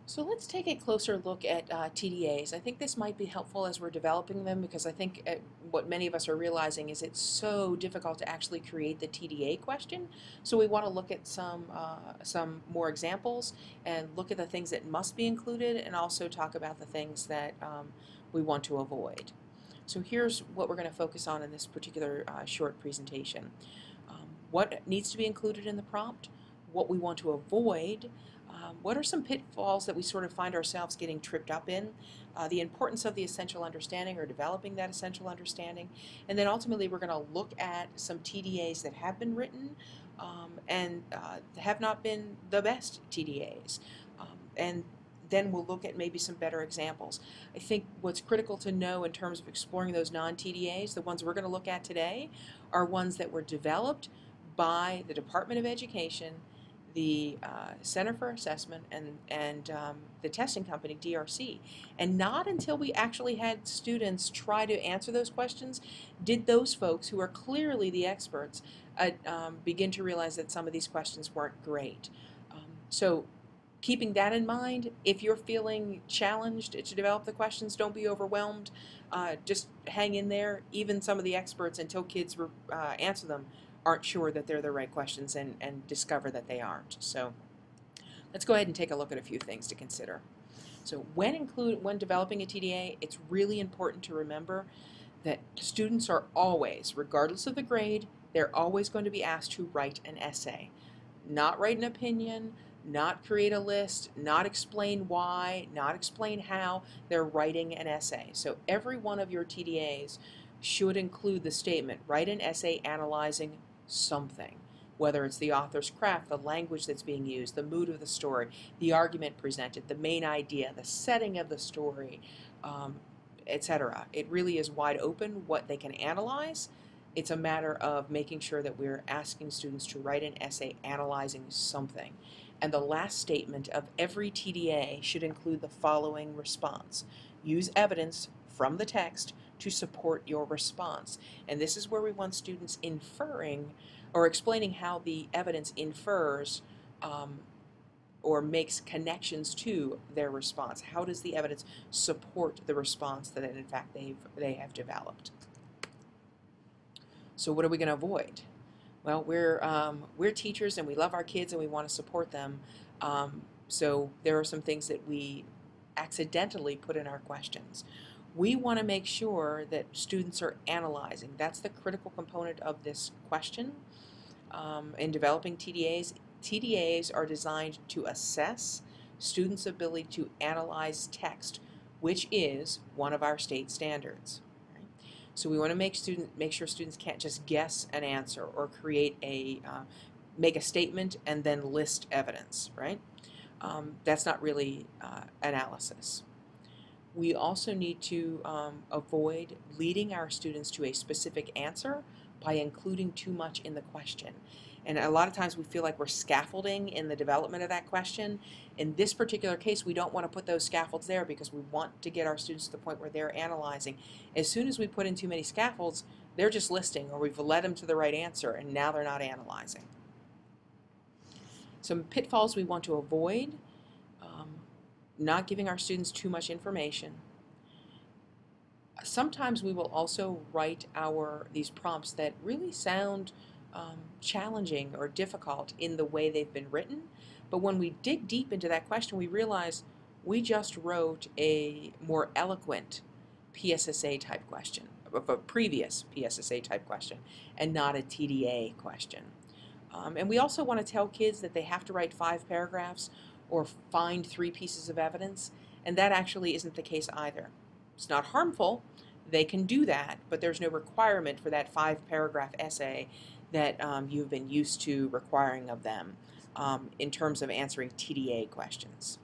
So let's take a closer look at TDAs. I think this might be helpful as we're developing them because I think what many of us are realizing is it's so difficult to actually create the TDA question. So we want to look at some more examples and look at the things that must be included and also talk about the things that we want to avoid. So here's what we're going to focus on in this particular short presentation. What needs to be included in the prompt, what we want to avoid, what are some pitfalls that we sort of find ourselves getting tripped up in, the importance of the essential understanding or developing that essential understanding, and then ultimately we're going to look at some TDAs that have been written and have not been the best TDAs. And then we'll look at maybe some better examples. I think what's critical to know in terms of exploring those non-TDAs, the ones we're going to look at today, are ones that were developed by the Department of Education, the Center for Assessment, and the testing company, DRC. And not until we actually had students try to answer those questions did those folks, who are clearly the experts, begin to realize that some of these questions weren't great. So keeping that in mind, if you're feeling challenged to develop the questions, don't be overwhelmed. Just hang in there. Even some of the experts, until kids answer them, aren't sure that they're the right questions and discover that they aren't. So let's go ahead and take a look at a few things to consider. So when developing a TDA, it's really important to remember that students are always, regardless of the grade, they're always going to be asked to write an essay. Not write an opinion, not create a list, not explain why, not explain how. They're writing an essay. So every one of your TDAs should include the statement, write an essay analyzing something, whether it's the author's craft, the language that's being used, the mood of the story, the argument presented, the main idea, the setting of the story, etc. It really is wide open what they can analyze. It's a matter of making sure that we're asking students to write an essay analyzing something. And the last statement of every TDA should include the following response. Use evidence from the text to support your response. And this is where we want students inferring or explaining how the evidence infers or makes connections to their response. How does the evidence support the response that in fact they have developed? So what are we going to avoid? Well, we're teachers and we love our kids and we want to support them. So there are some things that we accidentally put in our questions. We want to make sure that students are analyzing. That's the critical component of this question. In developing TDAs, TDAs are designed to assess students' ability to analyze text, which is one of our state standards. So we want to make sure students can't just guess an answer or make a statement and then list evidence, right? That's not really analysis. We also need to avoid leading our students to a specific answer by including too much in the question. And a lot of times we feel like we're scaffolding in the development of that question. In this particular case, we don't want to put those scaffolds there because we want to get our students to the point where they're analyzing. As soon as we put in too many scaffolds, they're just listing, or we've led them to the right answer and now they're not analyzing. Some pitfalls we want to avoid: not giving our students too much information. Sometimes we will also write these prompts that really sound challenging or difficult in the way they've been written, but when we dig deep into that question, we realize we just wrote a more eloquent PSSA type question, of a previous PSSA type question, and not a TDA question. And we also want to tell kids that they have to write 5 paragraphs or find 3 pieces of evidence, and that actually isn't the case either. It's not harmful. They can do that, but there's no requirement for that 5-paragraph essay that you've been used to requiring of them in terms of answering TDA questions.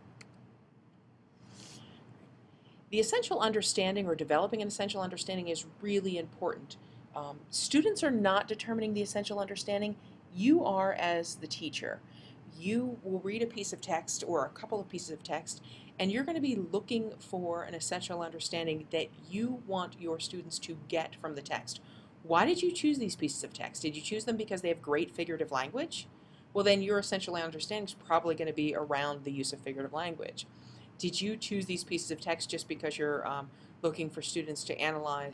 The essential understanding, or developing an essential understanding, is really important. Students are not determining the essential understanding. You are as the teacher. You will read a piece of text or a couple of pieces of text, and you're going to be looking for an essential understanding that you want your students to get from the text. Why did you choose these pieces of text? Did you choose them because they have great figurative language? Well, then your essential understanding is probably going to be around the use of figurative language. did you choose these pieces of text just because you're looking for students to analyze,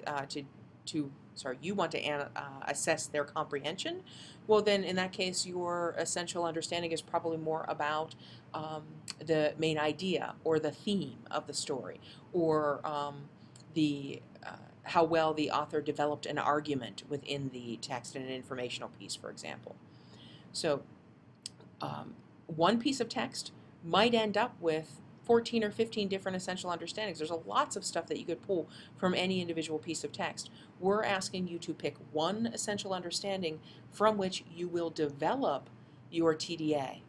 you want to assess their comprehension? Well, then in that case, your essential understanding is probably more about the main idea or the theme of the story, or the how well the author developed an argument within the text in an informational piece, for example. So one piece of text might end up with 14 or 15 different essential understandings. There's lots of stuff that you could pull from any individual piece of text. We're asking you to pick one essential understanding from which you will develop your TDA.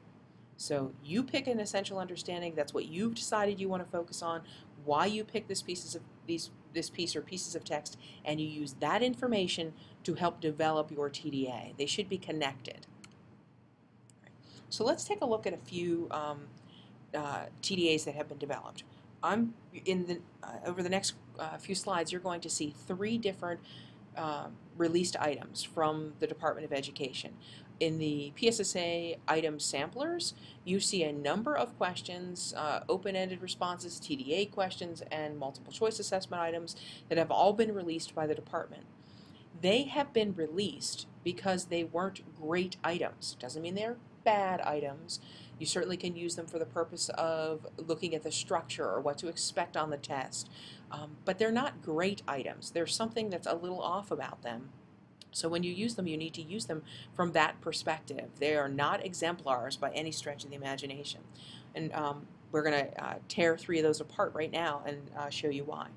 So you pick an essential understanding. That's what you've decided you want to focus on, why you pick this piece or pieces of text, and you use that information to help develop your TDA. They should be connected. So let's take a look at a few TDAs that have been developed. Over the next few slides, you're going to see 3 different released items from the Department of Education. In the PSSA item samplers, you see a number of questions, open-ended responses, TDA questions, and multiple choice assessment items that have all been released by the department. They have been released because they weren't great items. Doesn't mean they're bad items. You certainly can use them for the purpose of looking at the structure or what to expect on the test. But they're not great items. There's something that's a little off about them. So when you use them, you need to use them from that perspective. They are not exemplars by any stretch of the imagination. And we're going to tear 3 of those apart right now and show you why.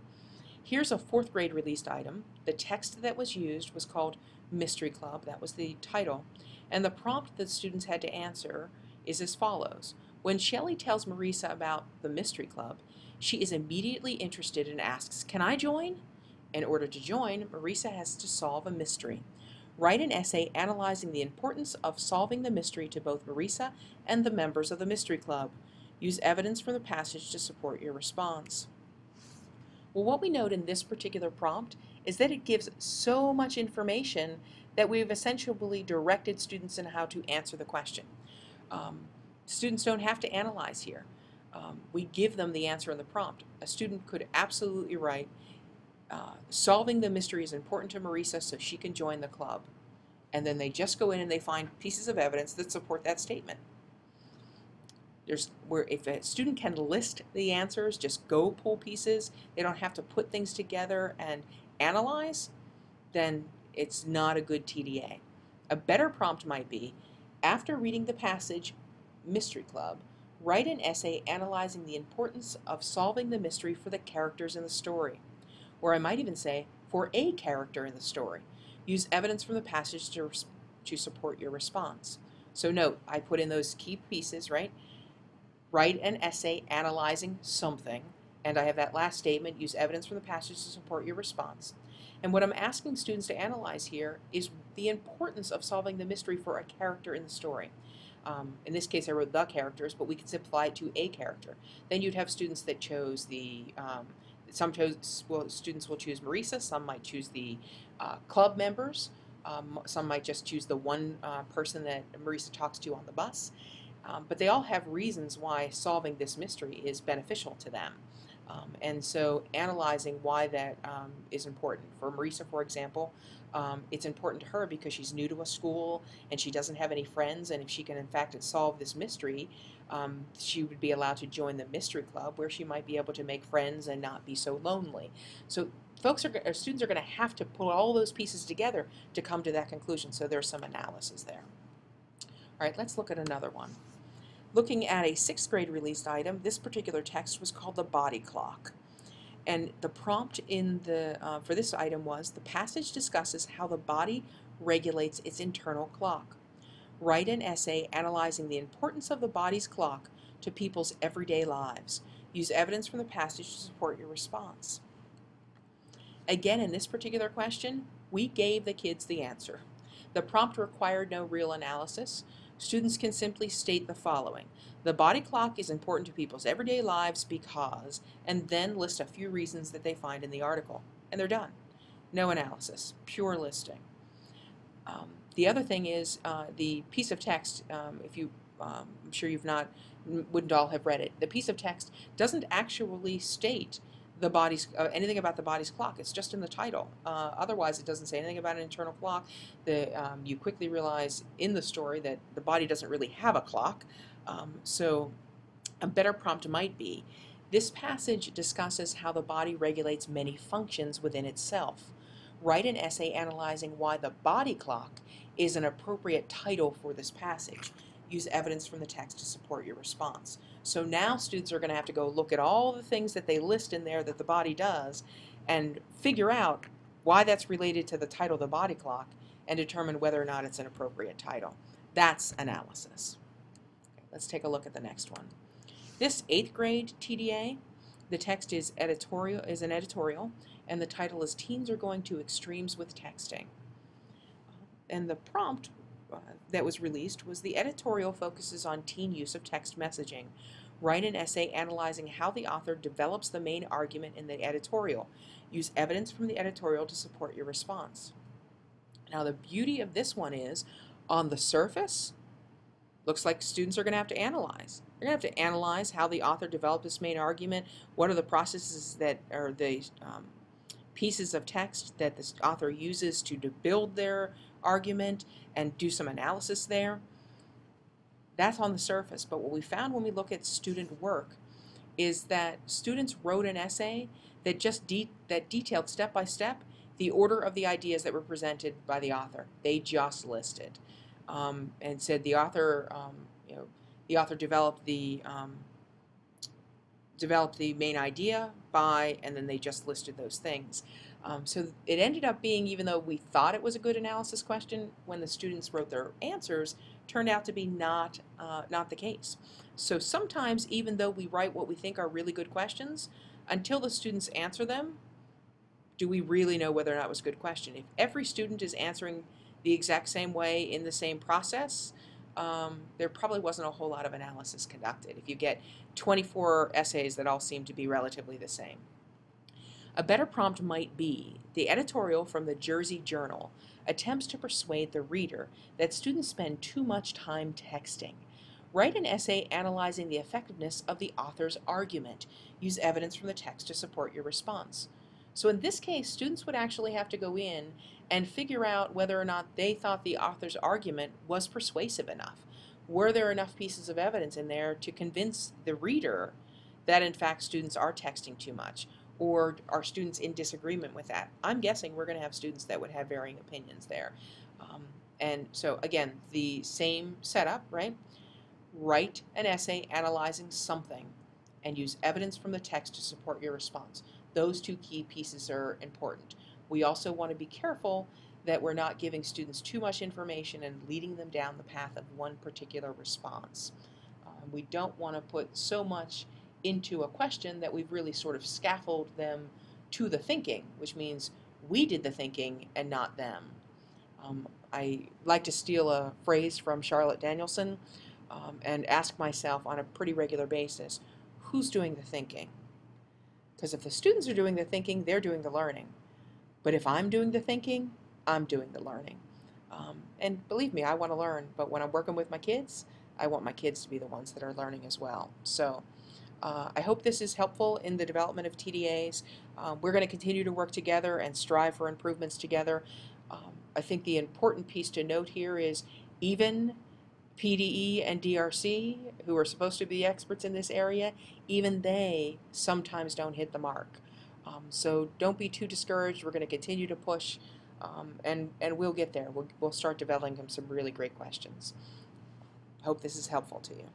Here's a 4th grade released item. The text that was used was called Mystery Club. That was the title. And the prompt that students had to answer is as follows. When Shelley tells Marisa about the Mystery Club, she is immediately interested and asks, "Can I join?" In order to join, Marisa has to solve a mystery. Write an essay analyzing the importance of solving the mystery to both Marisa and the members of the Mystery Club. Use evidence from the passage to support your response. Well, what we note in this particular prompt is that it gives so much information that we've essentially directed students in how to answer the question. Students don't have to analyze here. We give them the answer in the prompt. A student could absolutely write, solving the mystery is important to Marisa so she can join the club. And then they just go in and they find pieces of evidence that support that statement. If a student can list the answers, just go pull pieces, they don't have to put things together and analyze, then it's not a good TDA. A better prompt might be, after reading the passage Mystery Club, write an essay analyzing the importance of solving the mystery for the characters in the story. Or I might even say, for a character in the story. Use evidence from the passage to support your response. So note, I put in those key pieces, right? Write an essay analyzing something, and I have that last statement, use evidence from the passage to support your response. And what I'm asking students to analyze here is the importance of solving the mystery for a character in the story. In this case, I wrote the characters, but we could simplify it to a character. Then you'd have students that chose the, students will choose Marisa, some might choose the club members, some might just choose the one person that Marisa talks to on the bus. But they all have reasons why solving this mystery is beneficial to them. And so analyzing why that is important. For Marisa, for example, it's important to her because she's new to a school and she doesn't have any friends, and if she can in fact solve this mystery, she would be allowed to join the Mystery Club where she might be able to make friends and not be so lonely. So students are going to have to pull all those pieces together to come to that conclusion, so there's some analysis there. All right, let's look at another one. Looking at a 6th grade released item, this particular text was called the body clock. And the prompt in for this item was, the passage discusses how the body regulates its internal clock. Write an essay analyzing the importance of the body's clock to people's everyday lives. Use evidence from the passage to support your response. Again, in this particular question, we gave the kids the answer. The prompt required no real analysis. Students can simply state the following. The body clock is important to people's everyday lives because, and then list a few reasons that they find in the article. And they're done. No analysis, pure listing. The other thing is the piece of text, if you I'm sure wouldn't all have read it. The piece of text doesn't actually state the body's anything about the body's clock. It's just in the title. Otherwise, it doesn't say anything about an internal clock. You quickly realize in the story that the body doesn't really have a clock. So a better prompt might be, this passage discusses how the body regulates many functions within itself. Write an essay analyzing why the body clock is an appropriate title for this passage. Use evidence from the text to support your response. So now students are going to have to go look at all the things that they list in there that the body does and figure out why that's related to the title, the body clock, and determine whether or not it's an appropriate title. That's analysis. Okay, let's take a look at the next one. This 8th grade TDA, the text is an editorial, and the title is Teens Are Going to Extremes with Texting. And the prompt that was released was, the editorial focuses on teen use of text messaging. Write an essay analyzing how the author develops the main argument in the editorial. Use evidence from the editorial to support your response. Now the beauty of this one is, on the surface, looks like students are going to have to analyze. They're going to have to analyze how the author developed this main argument, what are the processes that are the pieces of text that this author uses to build their argument, and do some analysis there. That's on the surface, but what we found when we look at student work is that students wrote an essay that just detailed step by step the order of the ideas that were presented by the author. They just listed and said the author, the author developed the main idea by, and then they just listed those things. So it ended up being, even though we thought it was a good analysis question, when the students wrote their answers, turned out to be not the case. So sometimes, even though we write what we think are really good questions, until the students answer them, do we really know whether or not it was a good question? If every student is answering the exact same way in the same process, there probably wasn't a whole lot of analysis conducted if you get 24 essays that all seem to be relatively the same. A better prompt might be, the editorial from the Jersey Journal attempts to persuade the reader that students spend too much time texting. Write an essay analyzing the effectiveness of the author's argument. Use evidence from the text to support your response. So in this case, students would actually have to go in and figure out whether or not they thought the author's argument was persuasive enough. Were there enough pieces of evidence in there to convince the reader that in fact students are texting too much? Or are students in disagreement with that? I'm guessing we're going to have students that would have varying opinions there. And so again, the same setup, right? Write an essay analyzing something and use evidence from the text to support your response. Those two key pieces are important. We also want to be careful that we're not giving students too much information and leading them down the path of one particular response. We don't want to put so much into a question that we've really sort of scaffolded them to the thinking, which means we did the thinking and not them. I like to steal a phrase from Charlotte Danielson and ask myself on a pretty regular basis, who's doing the thinking? Because if the students are doing the thinking, they're doing the learning. But if I'm doing the thinking, I'm doing the learning. And believe me, I want to learn, but when I'm working with my kids, I want my kids to be the ones that are learning as well. So I hope this is helpful in the development of TDAs. We're going to continue to work together and strive for improvements together. I think the important piece to note here is even PDE and DRC, who are supposed to be experts in this area, even they sometimes don't hit the mark. So don't be too discouraged. We're going to continue to push, and we'll get there. We'll start developing some really great questions. Hope this is helpful to you.